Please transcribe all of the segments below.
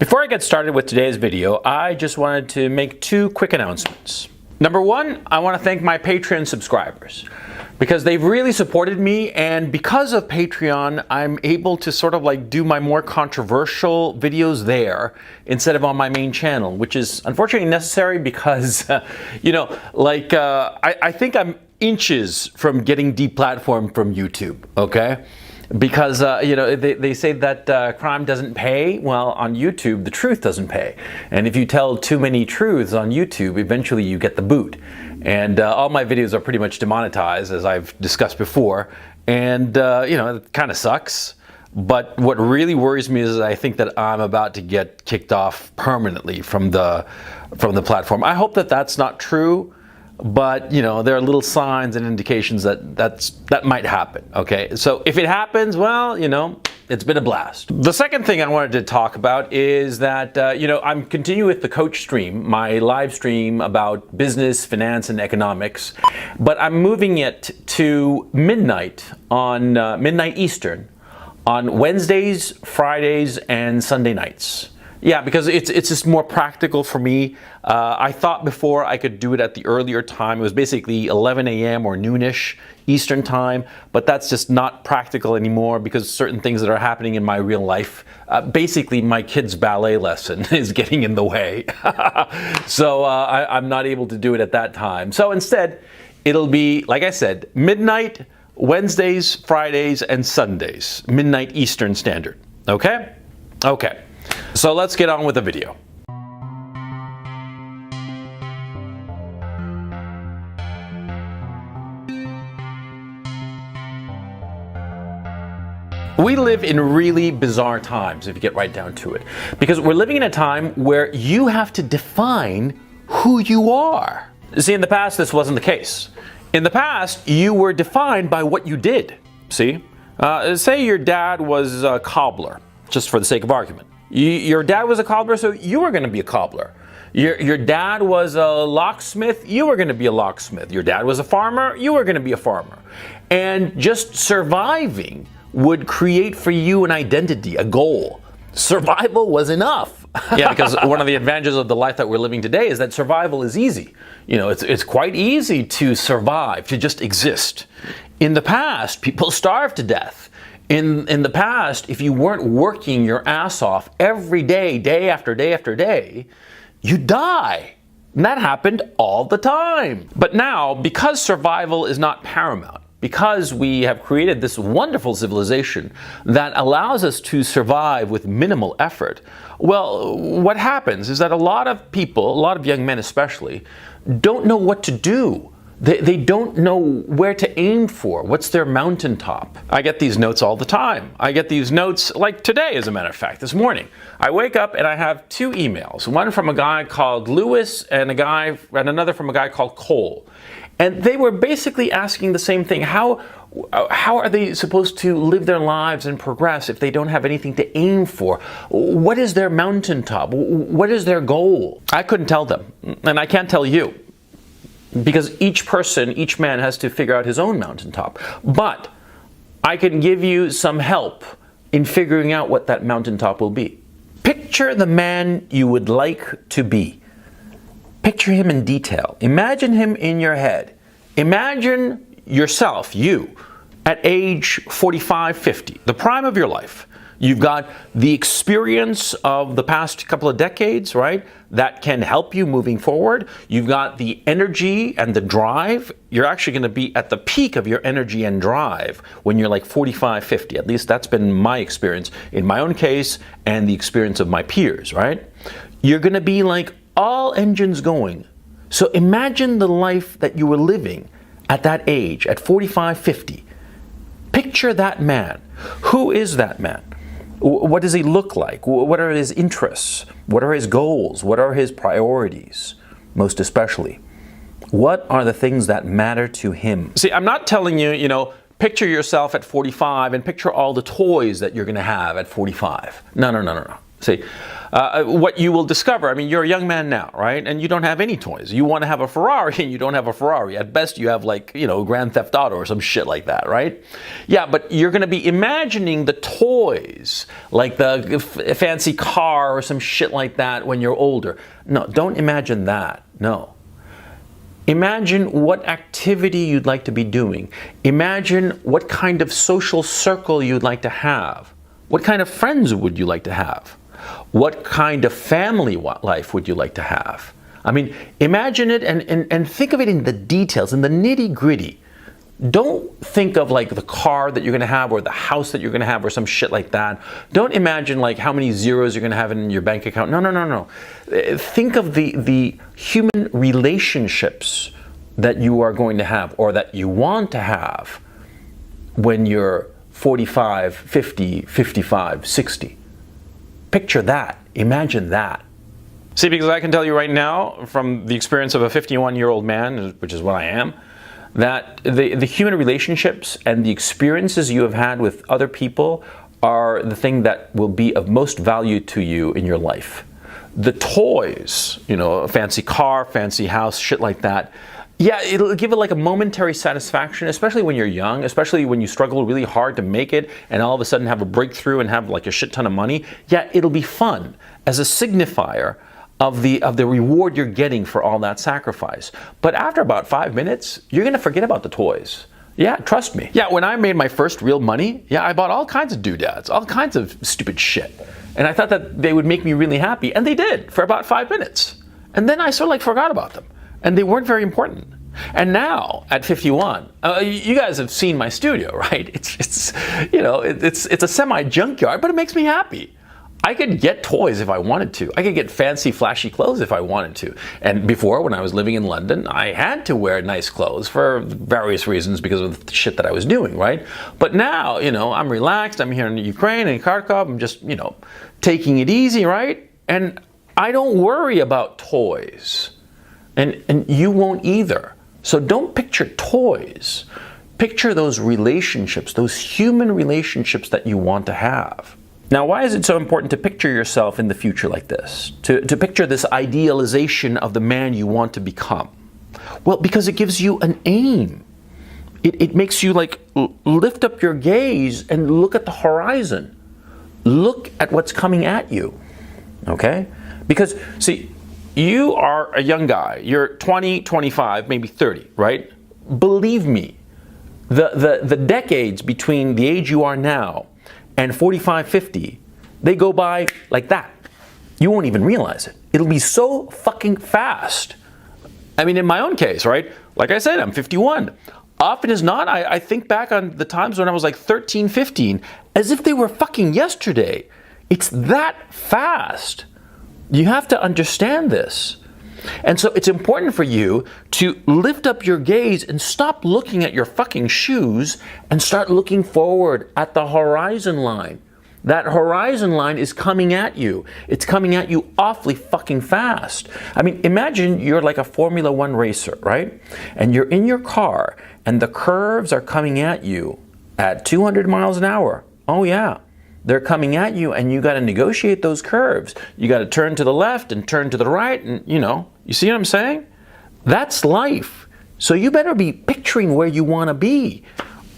Before I get started with today's video, I just wanted to make two quick announcements. Number one, I want to thank my Patreon subscribers because they've really supported me, and because of Patreon, I'm able to sort of like do my more controversial videos there instead of on my main channel, which is unfortunately necessary because, I think I'm inches from getting deplatformed from YouTube, okay? Because, they say that crime doesn't pay. Well, on YouTube, the truth doesn't pay. And if you tell too many truths on YouTube, eventually you get the boot. And all my videos are pretty much demonetized, as I've discussed before. And, it kind of sucks. But what really worries me is I think that I'm about to get kicked off permanently from the platform. I hope that that's not true. But, there are little signs and indications that might happen, okay? So if it happens, well, it's been a blast. The second thing I wanted to talk about is that, I'm continuing with the Coach Stream, my live stream about business, finance, and economics, but I'm moving it to midnight on midnight Eastern on Wednesdays, Fridays, and Sunday nights. Yeah, because it's just more practical for me. I thought before I could do it at the earlier time. It was basically 11 a.m. or noonish Eastern time, but that's just not practical anymore because certain things that are happening in my real life. Basically, my kid's ballet lesson is getting in the way. So I'm not able to do it at that time. So instead, it'll be, like I said, midnight, Wednesdays, Fridays, and Sundays, midnight Eastern Standard. Okay? Okay. So let's get on with the video. We live in really bizarre times, if you get right down to it, because we're living in a time where you have to define who you are. See, in the past, this wasn't the case. In the past, you were defined by what you did. See? Say your dad was a cobbler, just for the sake of argument. Your dad was a cobbler, so you were going to be a cobbler. Your dad was a locksmith, you were going to be a locksmith. Your dad was a farmer, you were going to be a farmer. And just surviving would create for you an identity, a goal. Survival was enough. Yeah, because one of the advantages of the life that we're living today is that survival is easy. It's quite easy to survive, to just exist. In the past, people starved to death. In the past, if you weren't working your ass off every day, day after day after day, you'd die. And that happened all the time. But now, because survival is not paramount, because we have created this wonderful civilization that allows us to survive with minimal effort, well, what happens is that a lot of people, a lot of young men especially, don't know what to do. They don't know where to aim for. What's their mountaintop? I get these notes all the time. I get these notes like today, as a matter of fact, this morning. I wake up and I have two emails, one from a guy called Lewis and another from a guy called Cole. And they were basically asking the same thing. How are they supposed to live their lives and progress if they don't have anything to aim for? What is their mountaintop? What is their goal? I couldn't tell them, and I can't tell you. Because each person, each man has to figure out his own mountaintop. But I can give you some help in figuring out what that mountaintop will be. Picture the man you would like to be. Picture him in detail. Imagine him in your head. Imagine yourself, you, at age 45, 50, the prime of your life. You've got the experience of the past couple of decades, right? That can help you moving forward. You've got the energy and the drive. You're actually going to be at the peak of your energy and drive when you're like 45, 50. At least that's been my experience in my own case and the experience of my peers, right? You're going to be like all engines going. So imagine the life that you were living at that age, at 45, 50. Picture that man. Who is that man? What does he look like? What are his interests? What are his goals? What are his priorities, most especially? What are the things that matter to him? See, I'm not telling you, picture yourself at 45 and picture all the toys that you're going to have at 45. No. See, what you will discover, I mean, you're a young man now, right? And you don't have any toys. You want to have a Ferrari and you don't have a Ferrari. At best, you have like, Grand Theft Auto or some shit like that, right? Yeah, but you're going to be imagining the toys, like the fancy car or some shit like that when you're older. No, don't imagine that. No. Imagine what activity you'd like to be doing. Imagine what kind of social circle you'd like to have. What kind of friends would you like to have? What kind of family life would you like to have? I mean, imagine it and think of it in the details, in the nitty gritty. Don't think of like the car that you're going to have or the house that you're going to have or some shit like that. Don't imagine like how many zeros you're going to have in your bank account. No. Think of the human relationships that you are going to have or that you want to have when you're 45, 50, 55, 60. Picture that. Imagine that. See, because I can tell you right now, from the experience of a 51-year-old man, which is what I am, that the human relationships and the experiences you have had with other people are the thing that will be of most value to you in your life. The toys, a fancy car, fancy house, shit like that, yeah, it'll give it like a momentary satisfaction, especially when you're young, especially when you struggle really hard to make it and all of a sudden have a breakthrough and have like a shit ton of money. Yeah, it'll be fun as a signifier of the reward you're getting for all that sacrifice. But after about 5 minutes, you're gonna forget about the toys. Yeah, trust me. Yeah, when I made my first real money, yeah, I bought all kinds of doodads, all kinds of stupid shit. And I thought that they would make me really happy, and they did for about 5 minutes. And then I sort of like forgot about them. And they weren't very important. And now at 51, you guys have seen my studio, right? It's a semi junkyard, but it makes me happy. I could get toys if I wanted to. I could get fancy, flashy clothes if I wanted to. And before, when I was living in London, I had to wear nice clothes for various reasons because of the shit that I was doing, right? But now, I'm relaxed. I'm here in Ukraine, in Kharkov. I'm just, taking it easy, right? And I don't worry about toys. And you won't either. So don't picture toys. Picture those relationships, those human relationships that you want to have. Now, why is it so important to picture yourself in the future like this? To picture this idealization of the man you want to become? Well, because it gives you an aim. It makes you like lift up your gaze and look at the horizon. Look at what's coming at you. Okay? Because, see, you are a young guy. You're 20, 25, maybe 30, right? Believe me, the decades between the age you are now and 45, 50, they go by like that. You won't even realize it. It'll be so fucking fast. I mean, in my own case, right? Like I said, I'm 51. Often as not, I think back on the times when I was like 13, 15, as if they were fucking yesterday. It's that fast. You have to understand this. And so it's important for you to lift up your gaze and stop looking at your fucking shoes and start looking forward at the horizon line. That horizon line is coming at you. It's coming at you awfully fucking fast. I mean, imagine you're like a Formula One racer, right? And you're in your car and the curves are coming at you at 200 miles an hour. Oh yeah. They're coming at you and you got to negotiate those curves. You got to turn to the left and turn to the right and, you see what I'm saying? That's life. So you better be picturing where you want to be,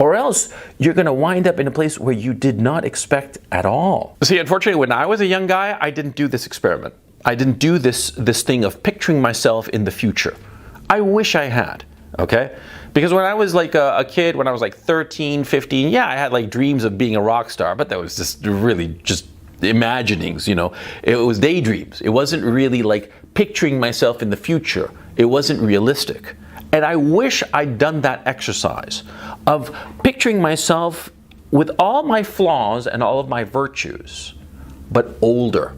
or else you're going to wind up in a place where you did not expect at all. See, unfortunately, when I was a young guy, I didn't do this experiment. I didn't do this thing of picturing myself in the future. I wish I had, okay? Because when I was like a kid, when I was like 13, 15, yeah, I had like dreams of being a rock star, but that was just really just imaginings, It was daydreams. It wasn't really like picturing myself in the future. It wasn't realistic. And I wish I'd done that exercise of picturing myself with all my flaws and all of my virtues, but older.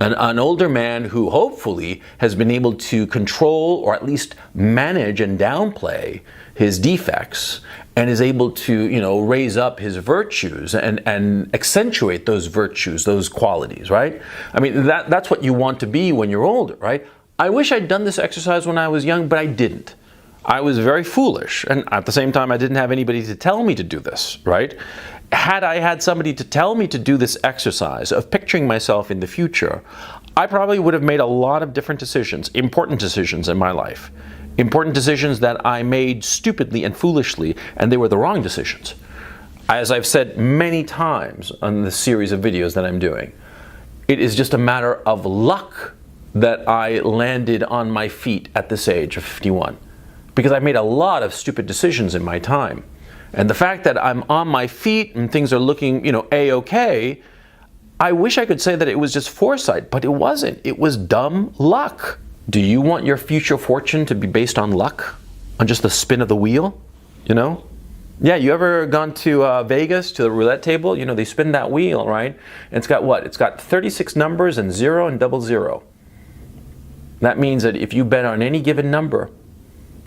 An older man who hopefully has been able to control or at least manage and downplay his defects and is able to, raise up his virtues and accentuate those virtues, those qualities, right? I mean, that's what you want to be when you're older, right? I wish I'd done this exercise when I was young, but I didn't. I was very foolish, and at the same time I didn't have anybody to tell me to do this, right? Had I had somebody to tell me to do this exercise of picturing myself in the future, I probably would have made a lot of different decisions, important decisions in my life. Important decisions that I made stupidly and foolishly, and they were the wrong decisions. As I've said many times on the series of videos that I'm doing, it is just a matter of luck that I landed on my feet at this age of 51. Because I made a lot of stupid decisions in my time. And the fact that I'm on my feet and things are looking, A-okay, I wish I could say that it was just foresight, but it wasn't. It was dumb luck. Do you want your future fortune to be based on luck? On just the spin of the wheel? Yeah, you ever gone to Vegas, to the roulette table? They spin that wheel, right? And it's got what? It's got 36 numbers and 0 and 00. That means that if you bet on any given number,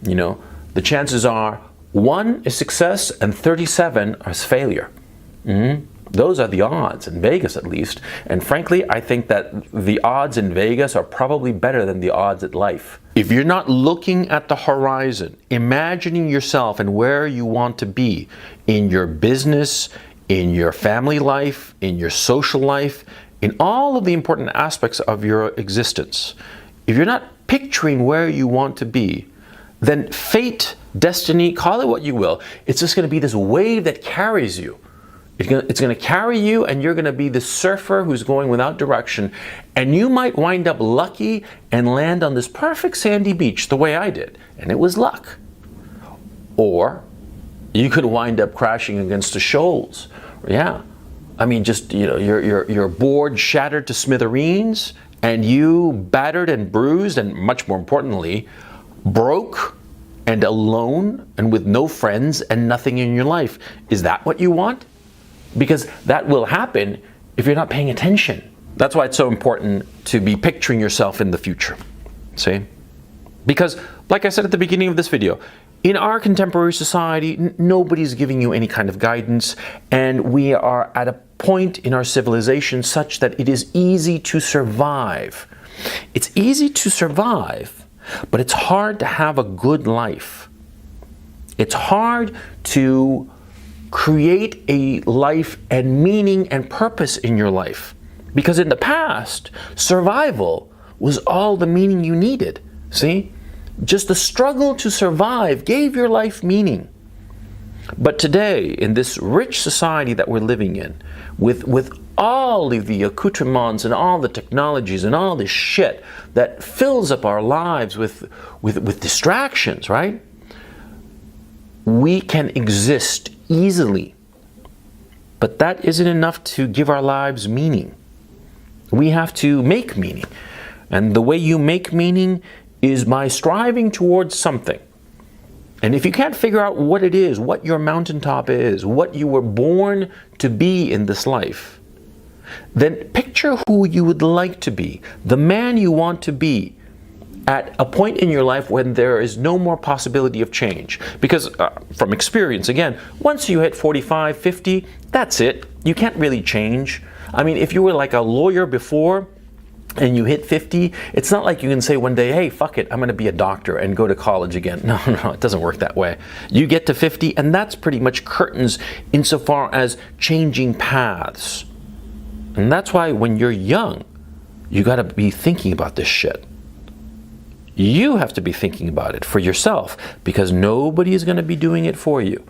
the chances are 1 is success and 37 is failure. Those are the odds, in Vegas at least. And frankly, I think that the odds in Vegas are probably better than the odds at life. If you're not looking at the horizon, imagining yourself and where you want to be in your business, in your family life, in your social life, in all of the important aspects of your existence, if you're not picturing where you want to be, then fate, destiny, call it what you will, it's just going to be this wave that carries you. It's going to carry you, and you're going to be the surfer who's going without direction, and you might wind up lucky and land on this perfect sandy beach the way I did, and it was luck. Or you could wind up crashing against the shoals. Yeah, I mean, just your board shattered to smithereens, and you battered and bruised, and much more importantly, broke and alone and with no friends and nothing in your life. Is that what you want? Because that will happen if you're not paying attention. That's why it's so important to be picturing yourself in the future. See? Because, like I said at the beginning of this video, in our contemporary society, nobody's giving you any kind of guidance, and we are at a point in our civilization such that it is easy to survive. It's easy to survive, but it's hard to have a good life. It's hard to create a life and meaning and purpose in your life. Because in the past, survival was all the meaning you needed. See? Just the struggle to survive gave your life meaning. But today, in this rich society that we're living in, with all of the accoutrements and all the technologies and all this shit that fills up our lives with distractions, right? We can exist easily, but that isn't enough to give our lives meaning. We have to make meaning, and the way you make meaning is by striving towards something. And if you can't figure out what it is, what your mountaintop is, what you were born to be in this life, then picture who you would like to be, the man you want to be, at a point in your life when there is no more possibility of change. Because from experience, again, once you hit 45, 50, that's it. You can't really change. I mean, if you were like a lawyer before and you hit 50, it's not like you can say one day, hey, fuck it, I'm going to be a doctor and go to college again. No, it doesn't work that way. You get to 50 and that's pretty much curtains insofar as changing paths. And that's why when you're young, you got to be thinking about this shit. You have to be thinking about it for yourself, because nobody is going to be doing it for you.